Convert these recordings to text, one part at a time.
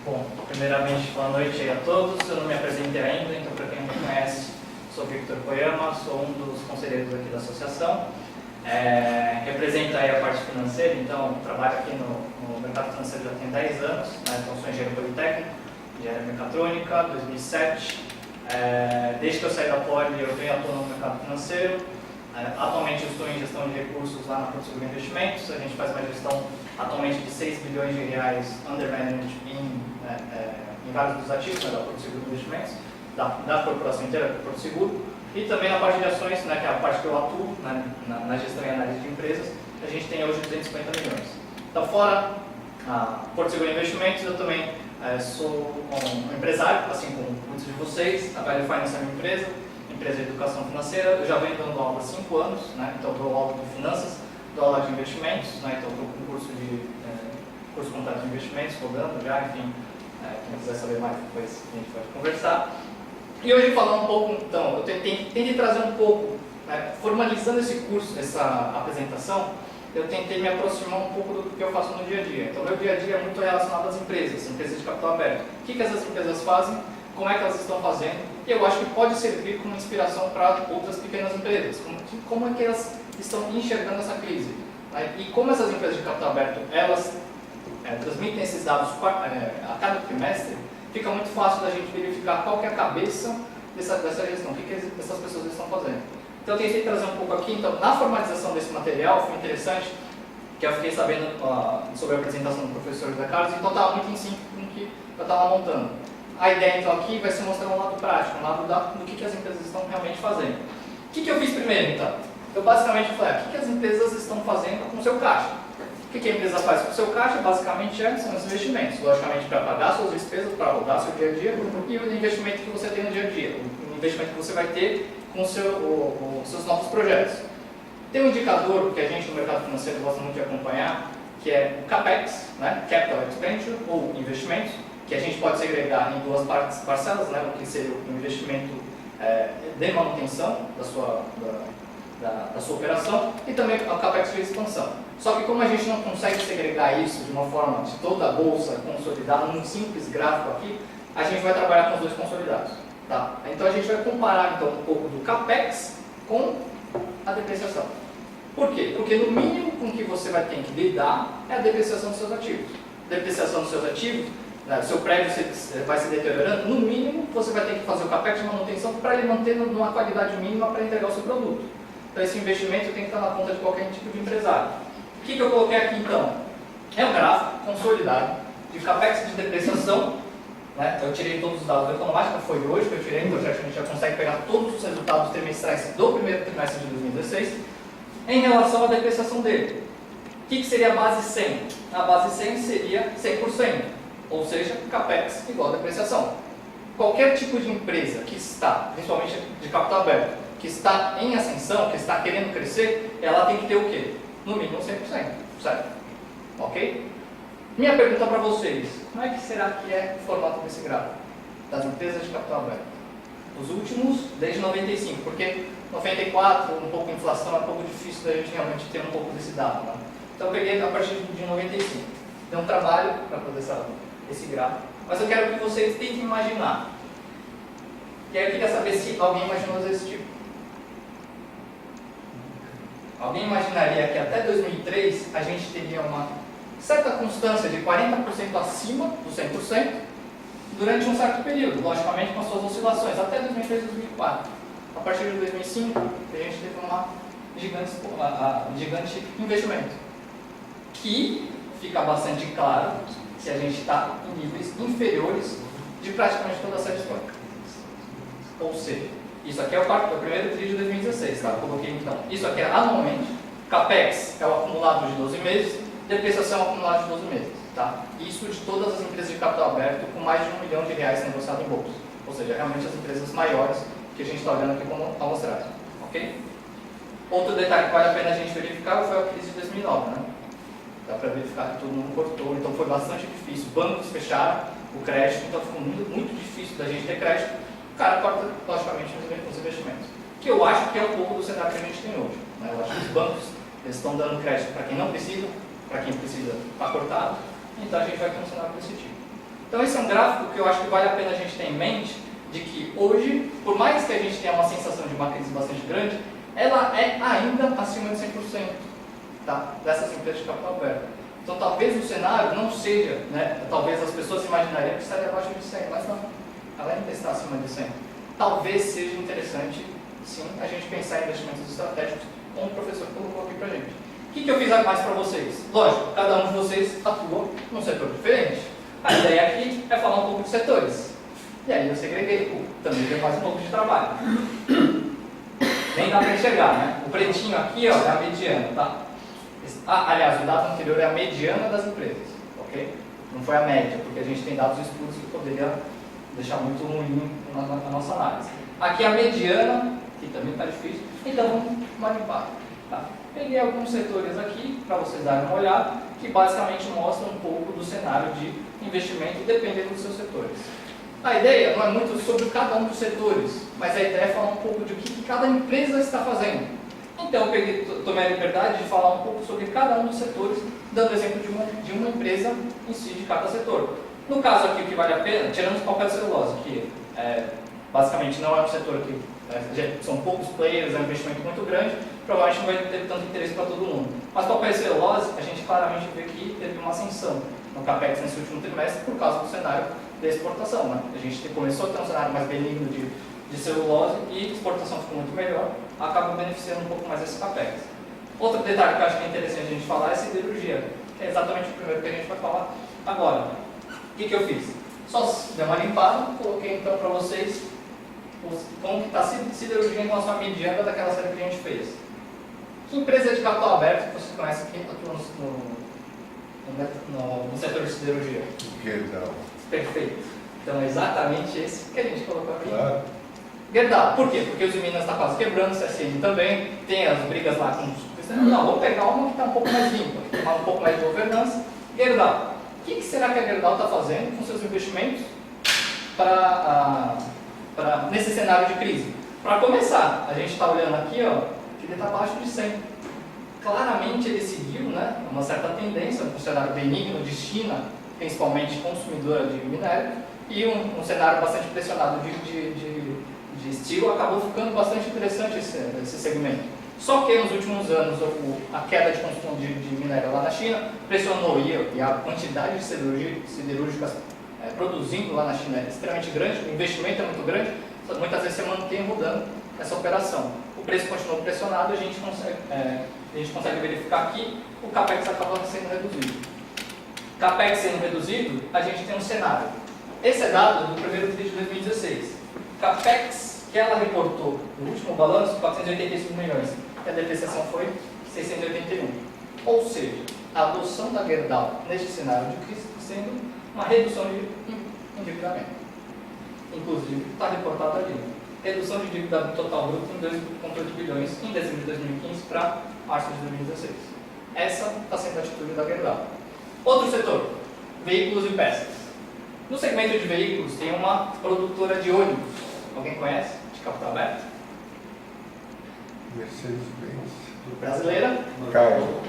Bom, primeiramente, boa noite aí a todos. Eu não me apresentei ainda, então para quem não me conhece, sou Victor Koyama, sou um dos conselheiros aqui da associação. Represento aí a parte financeira, então trabalho aqui no mercado financeiro já tem 10 anos, né? Então sou engenheiro politécnico, engenharia mecatrônica, 2007. Desde que eu saí da Poli, eu venho atuando no mercado financeiro. Atualmente eu estou em gestão de recursos lá na Porto Seguro Investimentos. A gente faz uma gestão atualmente de 6 bilhões de reais under management em vários dos ativos, né, da Porto Seguro Investimentos, da corporação inteira da Porto Seguro. E também na parte de ações, né, que é a parte que eu atuo, né, na gestão e análise de empresas, a gente tem hoje 250 milhões. Então, fora a Porto Seguro Investimentos, eu também sou um empresário, assim como muitos de vocês. A Value Finance é uma empresa de educação financeira. Eu já venho dando aula há 5 anos, né, então dou aula de finanças, dou aula de investimentos, né, então estou com curso completo de investimentos, rodando já, enfim, quem quiser saber mais depois a gente pode conversar. E hoje falar um pouco, então, eu tentei trazer um pouco, formalizando esse curso, essa apresentação, eu tentei me aproximar um pouco do que eu faço no dia a dia. Então, meu dia a dia é muito relacionado às empresas de capital aberto. O que essas empresas fazem, como é que elas estão fazendo, e eu acho que pode servir como inspiração para outras pequenas empresas, como é que elas estão enxergando essa crise. E como essas empresas de capital aberto, elas transmitem esses dados a cada trimestre, fica muito fácil da gente verificar qual que é a cabeça dessa gestão, o que essas pessoas estão fazendo. Então eu tentei trazer um pouco aqui, então na formalização desse material foi interessante, que eu fiquei sabendo sobre a apresentação do professor José Carlos, então estava muito em sync com o que eu estava montando. A ideia então aqui vai ser mostrar um lado prático, um lado do que as empresas estão realmente fazendo. O que eu fiz primeiro então? Eu basicamente falei, o que as empresas estão fazendo com o seu caixa? O que a empresa faz com o seu caixa? Basicamente são os investimentos, logicamente para pagar suas despesas, para rodar seu dia a dia, e o investimento que você tem no dia a dia, o investimento que você vai ter com os seus novos projetos. Tem um indicador que a gente no mercado financeiro gosta muito de acompanhar, que é o CAPEX, né? Capital Expenditure, ou investimentos, que a gente pode segregar em duas parcelas, né? O que seria o investimento de manutenção da sua operação, e também o CAPEX de expansão. Só que como a gente não consegue segregar isso de uma forma de toda a bolsa consolidada num simples gráfico aqui, a gente vai trabalhar com os dois consolidados. Tá? Então a gente vai comparar então, um pouco do CAPEX com a depreciação. Por quê? Porque no mínimo com que você vai ter que lidar é a depreciação dos seus ativos. Depreciação dos seus ativos, o seu prédio vai se deteriorando, no mínimo você vai ter que fazer o CAPEX de manutenção para ele manter numa qualidade mínima para entregar o seu produto. Então esse investimento tem que estar na conta de qualquer tipo de empresário. O que eu coloquei aqui então? É um gráfico consolidado de CAPEX de depreciação, né? Eu tirei todos os dados da Economática, foi hoje que eu tirei, então a gente já consegue pegar todos os resultados trimestrais do primeiro trimestre de 2016 em relação à depreciação dele. O que seria a base 100? A base 100 seria 100%, ou seja, CAPEX igual a depreciação. Qualquer tipo de empresa que está, principalmente de capital aberto, que está em ascensão, que está querendo crescer, ela tem que ter o quê? No mínimo 100%, certo? Ok? Minha pergunta para vocês, como é que será que é o formato desse gráfico das empresas de capital aberto? Os últimos, desde 95, porque 94, um pouco de inflação, é um pouco difícil da gente realmente ter um pouco desse dado. Né? Então eu peguei a partir de 95. Deu um trabalho para poder saber esse gráfico, mas eu quero que vocês tentem imaginar. E aí eu queria saber se alguém imaginou desse tipo. Alguém imaginaria que até 2003 a gente teria uma certa constância de 40% acima do 100% durante um certo período, logicamente com as suas oscilações, até 2003 e 2004. A partir de 2005, a gente teve uma gigante investimento, que fica bastante claro se a gente está em níveis inferiores de praticamente toda essa história. Ou seja, isso aqui é o primeiro TRI de 2016, tá? Eu coloquei então. Isso aqui é anualmente. CAPEX é o acumulado de 12 meses, depreciação é o acumulado de 12 meses, tá? Isso de todas as empresas de capital aberto com mais de R$1 milhão negociado em bolsa. Ou seja, realmente as empresas maiores que a gente está olhando aqui como amostragem, ok? Outro detalhe que vale a pena a gente verificar foi a crise de 2009, né? Dá para verificar que todo mundo cortou, então foi bastante difícil. Bancos fecharam o crédito, então ficou muito difícil da gente ter crédito. O cara corta, logicamente, os investimentos. Que eu acho que é um pouco do cenário que a gente tem hoje. Né? Eu acho que os bancos estão dando crédito para quem não precisa, para quem precisa está cortado, então a gente vai ter um cenário desse tipo. Então esse é um gráfico que eu acho que vale a pena a gente ter em mente, de que hoje, por mais que a gente tenha uma sensação de uma crise bastante grande, ela é ainda acima de 100%, tá? Dessas empresas de capital aberto. Então talvez o cenário não seja, né? Talvez as pessoas imaginariam que estaria abaixo de 100, mas não, ela ainda está acima de 100. Talvez seja interessante, sim, a gente pensar em investimentos estratégicos, como o professor colocou aqui pra gente. O que eu fiz mais para vocês? Lógico, cada um de vocês atua num setor diferente. A ideia aqui é falar um pouco de setores. E aí eu segreguei, também deu mais um pouco de trabalho. Nem dá para enxergar, né? O pretinho aqui, ó, é a mediana, tá? Aliás, o dado anterior é a mediana das empresas, ok? Não foi a média, porque a gente tem dados escuros que poderia deixar muito ruim na nossa análise. Aqui é a mediana, que também está difícil, então vamos manipular, tá? Peguei alguns setores aqui, para vocês darem uma olhada, que basicamente mostram um pouco do cenário de investimento dependendo dos seus setores. A ideia não é muito sobre cada um dos setores, mas a ideia é falar um pouco de o que cada empresa está fazendo. Então eu tomei a liberdade de falar um pouco sobre cada um dos setores, dando exemplo de uma empresa em si, de cada setor. No caso aqui, o que vale a pena, tirando o papel de celulose, que basicamente não é um setor que são poucos players, é um investimento muito grande, provavelmente não vai ter tanto interesse para todo mundo. Mas papel e celulose, a gente claramente vê que teve uma ascensão no CAPEX nesse último trimestre por causa do cenário da exportação, né? A gente começou a ter um cenário mais benigno de celulose e a exportação ficou muito melhor, acaba beneficiando um pouco mais esse CAPEX. Outro detalhe que eu acho que é interessante a gente falar é a siderurgia, que é exatamente o primeiro que a gente vai falar agora. O que eu fiz? Só dei uma limpada, coloquei então para vocês como está a siderurgia em relação à mediana daquela série que a gente fez. Que empresa de capital aberto que vocês conhecem que atua no setor de siderurgia? Gerdau. Perfeito. Então é exatamente esse que a gente colocou aqui. Claro. Gerdau. Por quê? Porque os Minas está quase quebrando, o CSN também, tem as brigas lá com os... Não, vou pegar uma que está um pouco mais limpa, que tem um pouco mais de governança. Gerdau. O que será que a Gerdau está fazendo com seus investimentos nesse cenário de crise? Para começar, a gente está olhando aqui, ó, que ele está abaixo de 100. Claramente ele seguiu, né, uma certa tendência, um cenário benigno de China, principalmente consumidora de minério, e um cenário bastante pressionado de estilo, acabou ficando bastante interessante esse segmento. Só que nos últimos anos a queda de consumo de minério lá na China pressionou e a quantidade de siderúrgicas produzindo lá na China é extremamente grande, o investimento é muito grande, muitas vezes você mantém rodando essa operação. O preço continuou pressionado e a gente consegue verificar que o CAPEX acaba sendo reduzido. CAPEX sendo reduzido, a gente tem um cenário. Esse é dado do primeiro TRI de 2016. CAPEX que ela reportou no último balanço, 485 milhões, e a depreciação foi 681. Ou seja, a adoção da Gerdau neste cenário de crise sendo uma redução de endividamento. Inclusive, está reportado ali. Redução de dívida total bruto em 2,8 bilhões em dezembro de 2015 para março de 2016. Essa está sendo a atitude da Gerdau. Outro setor, veículos e peças. No segmento de veículos tem uma produtora de ônibus. Alguém conhece? De capital aberto? Mercedes-Benz. Brasileira? Carro.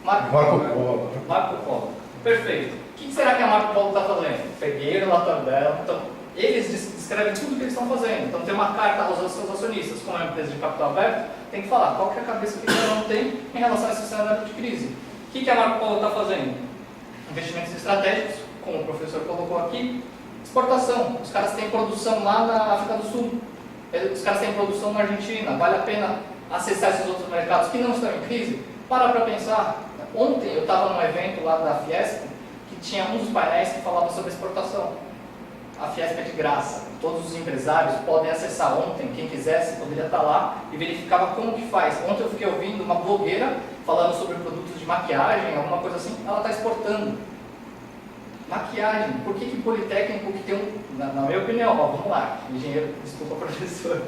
Marco Polo. Marco Polo. Perfeito. O que será que a Marco Polo está fazendo? Peguei o relatório dela. Então, eles descrevem tudo o que eles estão fazendo. Então, tem uma carta aos seus acionistas, como é uma empresa de capital aberto, tem que falar qual que é a cabeça que cada um tem em relação a esse cenário de crise. O que a Marco Polo está fazendo? Investimentos estratégicos, como o professor colocou aqui. Exportação. Os caras têm produção lá na África do Sul. Os caras têm produção na Argentina. Vale a pena acessar esses outros mercados que não estão em crise? Para pensar. Ontem eu estava num evento lá da Fiesp que tinha um dos painéis que falava sobre exportação. A Fiesp é de graça. Todos os empresários podem acessar. Ontem, quem quisesse, poderia estar lá e verificava como que faz. Ontem eu fiquei ouvindo uma blogueira falando sobre produtos de maquiagem, alguma coisa assim. Ela está exportando. Maquiagem. Por que Politécnico que tem na minha opinião, ó, vamos lá, engenheiro, desculpa professor,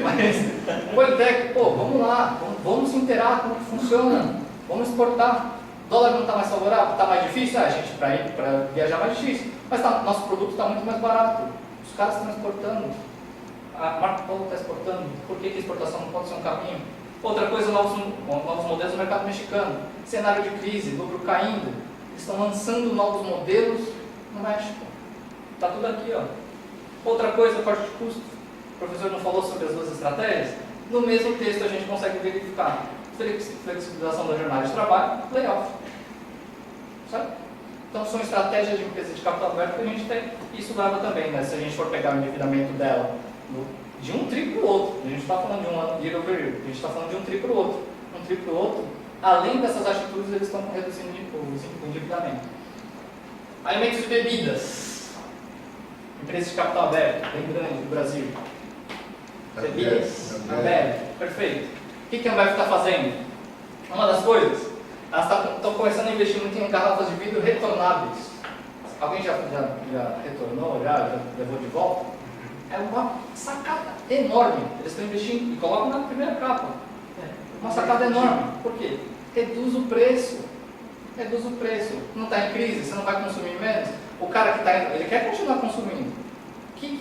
mas Politécnico, pô, vamos lá, vamos se inteirar como que funciona, vamos exportar. O dólar não está mais favorável, está mais difícil? Gente, para viajar mais difícil, mas nosso produto está muito mais barato, os caras estão exportando, a Marco Polo está exportando, por que a exportação não pode ser um caminho? Outra coisa, novos modelos no mercado mexicano, cenário de crise, lucro caindo, estão lançando novos modelos no México. Está tudo aqui, ó. Outra coisa, corte de custo. O professor não falou sobre as duas estratégias? No mesmo texto a gente consegue verificar flexibilização da jornada de trabalho, layoff. Certo? Então são estratégias de empresa de capital aberto que a gente tem. Isso leva também, né, se a gente for pegar o endividamento dela de um tri para o outro, a gente está falando de um ano year over year, a gente está falando de um tri para o outro. Um tri para o outro, além dessas atitudes, eles estão reduzindo o endividamento. Alimentos e bebidas. Empresa de capital aberto, bem grande do Brasil. Bebidas, Ambev, perfeito. O que a Ambev está fazendo? Uma das coisas, elas estão começando a investir muito em garrafas de vidro retornáveis. Alguém já retornou, já levou de volta? É uma sacada enorme. Eles estão investindo e colocam na primeira capa. Uma sacada enorme. Por quê? Reduz o preço. Reduz o preço. Não está em crise, você não vai consumir menos. O cara que está, ele quer continuar consumindo.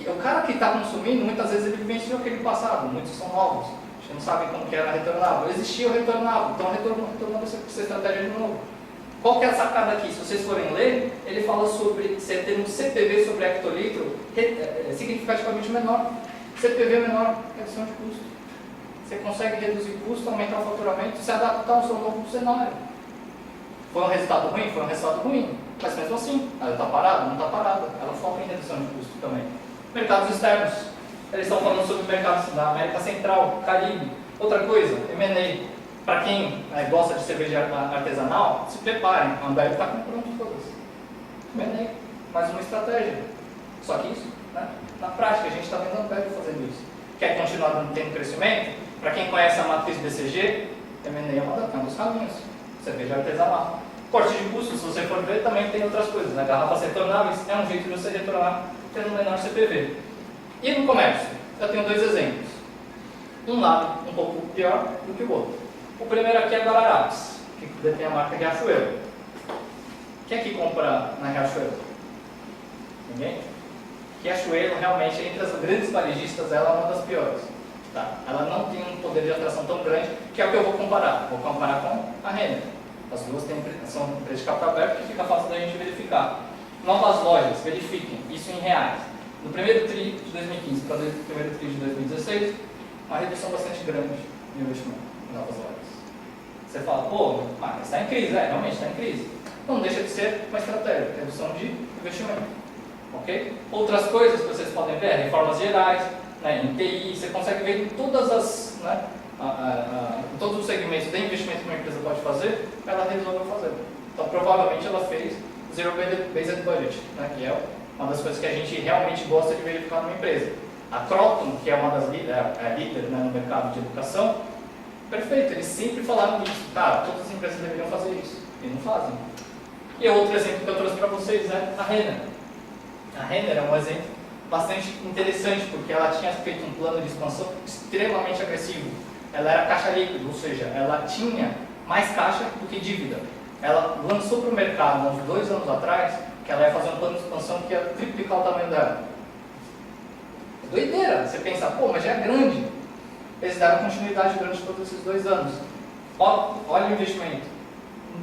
O cara que está consumindo, muitas vezes ele venceu aquele passado. Muitos são novos. A gente não sabe como que era retornável. Existia o retornável. Então retornável você precisa estratégia de novo. Qual que é a sacada aqui? Se vocês forem ler, ele fala sobre você ter um CPV sobre hectolitro significativamente menor. CPV menor, redução de custo. Você consegue reduzir custo, aumentar o faturamento, se adaptar ao seu novo cenário. Foi um resultado ruim? Foi um resultado ruim. Mas mesmo assim, ela está parada? Não está parada. Ela foca em redução de custo também. Mercados externos. Eles estão falando sobre mercados da América Central, Caribe. Outra coisa, M&A. Para quem gosta de cerveja artesanal, se preparem. A Ambev está comprando todas. M&A. Mais uma estratégia. Só que isso, né? Na prática, a gente está vendo a Ambev fazendo isso. Quer continuar tendo crescimento? Para quem conhece a matriz BCG, M&A é um dos caminhos. Cerveja artesanal. Corte de custos, se você for ver, também tem outras coisas. Né? Garrafas retornáveis é um jeito de você retornar tendo um menor CPV. E no comércio? Eu tenho dois exemplos. Um lado um pouco pior do que o outro. O primeiro aqui é Guararapes, que detém a marca Riachuelo. Quem aqui compra na Riachuelo? Ninguém? Riachuelo, realmente, entre as grandes varejistas, ela é uma das piores. Tá? Ela não tem um poder de atração tão grande, que é o que eu vou comparar. Vou comparar com a Renner. As duas são empresas de capital aberto que fica fácil da gente verificar. Novas lojas, verifiquem, isso em reais. No primeiro TRI de 2015 para o primeiro TRI de 2016, uma redução bastante grande no investimento em novas lojas. Você fala, pô, mas está em crise, realmente está em crise. Não deixa de ser uma estratégia, redução de investimento. Ok? Outras coisas que vocês podem ver, reformas gerais, né, em TI, você consegue ver em todas as, né, todos os segmentos de investimento que uma empresa pode fazer, ela resolveu fazer. Então, provavelmente ela fez Zero-Based Budget, né, que é uma das coisas que a gente realmente gosta de verificar numa empresa. A Croton, que é uma das líderes, né, no mercado de educação, perfeito, eles sempre falaram isso. Cara, todas as empresas deveriam fazer isso, e não fazem. E outro exemplo que eu trouxe para vocês é a Renner. A Renner é um exemplo bastante interessante, porque ela tinha feito um plano de expansão extremamente agressivo. Ela era caixa líquida, ou seja, ela tinha mais caixa do que dívida. Ela lançou para o mercado, há uns 2 anos atrás, que ela ia fazer um plano de expansão que ia triplicar o tamanho dela. É doideira, você pensa, pô, mas já é grande. Eles deram continuidade durante todos esses 2 anos. Olha o investimento.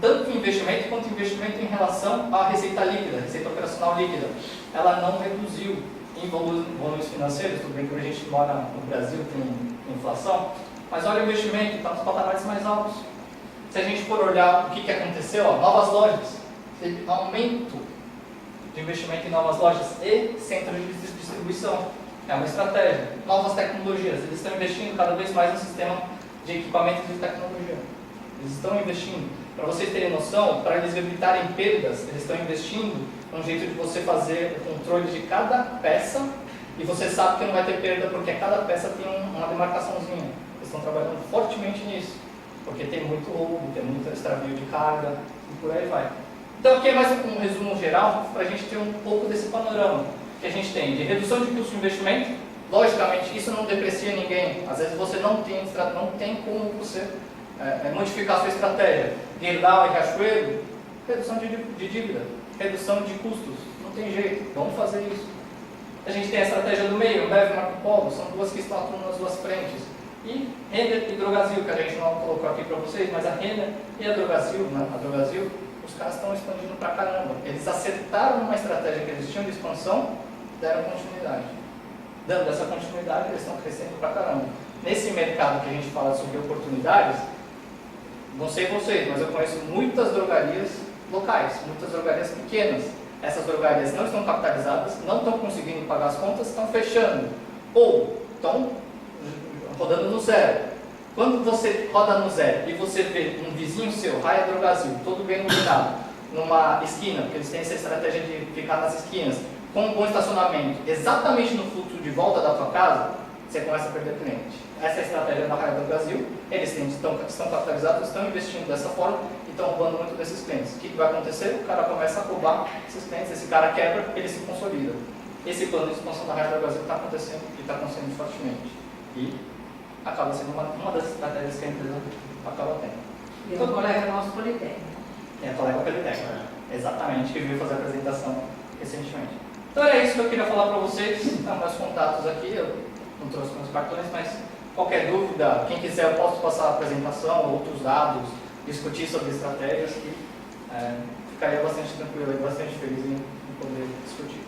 Tanto investimento quanto investimento em relação à receita líquida, receita operacional líquida. Ela não reduziu em volumes financeiros, tudo bem que a gente mora no Brasil, tem inflação, mas olha o investimento, está nos patamares mais altos. Se a gente for olhar o que aconteceu, novas lojas, teve aumento de investimento em novas lojas e centros de distribuição. É uma estratégia. Novas tecnologias, eles estão investindo cada vez mais no sistema de equipamentos de tecnologia. Eles estão investindo. Para vocês terem noção, para eles evitarem perdas, eles estão investindo num jeito de você fazer o controle de cada peça e você sabe que não vai ter perda porque cada peça tem uma demarcaçãozinha. Eles estão trabalhando fortemente nisso, porque tem muito roubo, tem muito extravio de carga e por aí vai. Então aqui é mais um resumo geral para a gente ter um pouco desse panorama que a gente tem de redução de custo de investimento. Logicamente, isso não deprecia ninguém. Às vezes você não tem como você modificar a sua estratégia. Gerdau e Riachuelo, redução de dívida, redução de custos. Não tem jeito, vamos fazer isso. A gente tem a estratégia do meio, Ambev e Marco Polo, são duas que estão atuando nas duas frentes. E Renner e Drogasil, que a gente não colocou aqui para vocês, mas a Renner e a Drogasil, né? A Drogasil, os caras estão expandindo pra caramba. Eles acertaram uma estratégia que eles tinham de expansão, deram continuidade. Dando essa continuidade, eles estão crescendo pra caramba. Nesse mercado que a gente fala sobre oportunidades, não sei vocês, mas eu conheço muitas drogarias locais, muitas drogarias pequenas. Essas drogarias não estão capitalizadas, não estão conseguindo pagar as contas, estão fechando. Ou estão rodando no zero. Quando você roda no zero e você vê um vizinho seu, Raia Drogasil, todo bem iluminado, numa esquina, porque eles têm essa estratégia de ficar nas esquinas, com um bom estacionamento, exatamente no fluxo de volta da tua casa, você começa a perder cliente. Essa é a estratégia da Raia Drogasil, eles estão capitalizados, estão investindo dessa forma e estão roubando muito desses clientes. O que vai acontecer? O cara começa a roubar esses clientes, esse cara quebra, ele se consolida. Esse plano de expansão da Raia Drogasil está acontecendo e está acontecendo fortemente. E acaba sendo uma das estratégias que a empresa acaba tendo. E o colega nosso Politécnico. É a colega Politécnico, exatamente, que veio fazer a apresentação recentemente. Então era isso que eu queria falar para vocês. Então, meus contatos aqui, eu não trouxe meus cartões, mas qualquer dúvida, quem quiser eu posso passar a apresentação, outros dados, discutir sobre estratégias, que ficaria bastante tranquilo e bastante feliz em poder discutir.